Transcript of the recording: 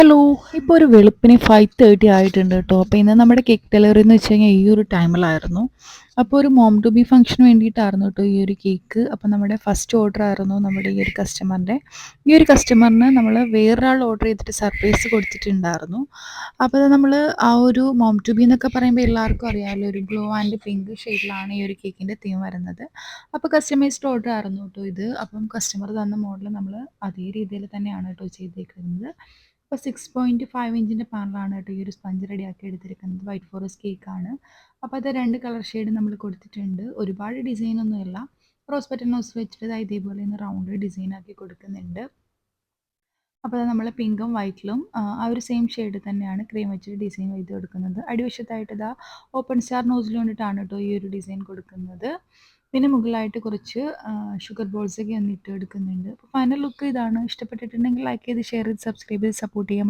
Hello. ഇപ്പോൾ ഒരു വെളുപ്പിന് 5:30 ആയിട്ടുണ്ട് കേട്ടോ. അപ്പോൾ ഇന്ന് നമ്മുടെ കേക്ക് ഡെലിവറി എന്ന് വെച്ച് കഴിഞ്ഞാൽ ഈ ഒരു ടൈമിലായിരുന്നു. അപ്പോൾ ഒരു മോം ടു ബി ഫംഗ്ഷന് വേണ്ടിയിട്ടായിരുന്നു കേട്ടോ ഈ ഒരു കേക്ക്. അപ്പോൾ നമ്മുടെ ഫസ്റ്റ് ഓർഡർ ആയിരുന്നു നമ്മുടെ ഈ ഒരു കസ്റ്റമറിൻ്റെ. ഈ ഒരു കസ്റ്റമറിന് നമ്മൾ വേറൊരാൾ ഓർഡർ ചെയ്തിട്ട് സർപ്രൈസ് കൊടുത്തിട്ടുണ്ടായിരുന്നു. അപ്പോൾ അത് നമ്മൾ ആ ഒരു മോം ടു ബി എന്നൊക്കെ പറയുമ്പോൾ എല്ലാവർക്കും അറിയാമല്ലോ, ഒരു ബ്ലൂ ആൻഡ് പിങ്ക് ഷെയ്ഡിലാണ് ഈ ഒരു കേക്കിൻ്റെ തീം വരുന്നത്. അപ്പോൾ കസ്റ്റമൈസ്ഡ് ഓർഡർ ആയിരുന്നു കേട്ടോ ഇത്. അപ്പം കസ്റ്റമർ തന്ന മോഡൽ നമ്മൾ അതേ രീതിയിൽ തന്നെയാണ് കേട്ടോ ചെയ്തേക്കുന്നത്. അപ്പോൾ 6.5 ഇഞ്ചിൻ്റെ പാനലാണ് കേട്ടോ ഈ ഒരു സ്പഞ്ച് റെഡിയാക്കി എടുത്തിരിക്കുന്നത്. വൈറ്റ് ഫോറസ്റ്റ് കേക്കാണ്. അപ്പോൾ അത് 2 കളർ ഷെയ്ഡ് നമ്മൾ കൊടുത്തിട്ടുണ്ട്. ഒരുപാട് ഡിസൈനൊന്നുമില്ല. റോസ് ബട്ടൺ വെച്ചിട്ട് ദാ ഇതേപോലെ ഒന്ന് റൗണ്ട് ഡിസൈനാക്കി കൊടുക്കുന്നുണ്ട്. അപ്പോൾ അത് നമ്മൾ പിങ്കും വൈറ്റിലും ആ ഒരു സെയിം ഷെയ്ഡ് തന്നെയാണ് ക്രീം വെച്ചിട്ട് ഡിസൈൻ ചെയ്ത് കൊടുക്കുന്നത്. അടിവശത്തായിട്ട് ഇതാ ഓപ്പൺ സ്റ്റാർ നോസിൽ കൊണ്ടിട്ടാണ് കേട്ടോ ഈ ഒരു ഡിസൈൻ കൊടുക്കുന്നത്. പിന്നെ മുകളിലായിട്ട് കുറച്ച് ഷുഗർ ബോൾസൊക്കെ ഒന്ന് ഇട്ട് എടുക്കുന്നുണ്ട്. അപ്പോൾ ഫൈനൽ ലുക്ക് ഇതാണ്. ഇഷ്ടപ്പെട്ടിട്ടുണ്ടെങ്കിൽ ലൈക്ക് ചെയ്ത് ഷെയർ ചെയ്ത് സബ്സ്ക്രൈബ് ചെയ്ത് സപ്പോർട്ട് ചെയ്യാൻ മറക്കരുത്.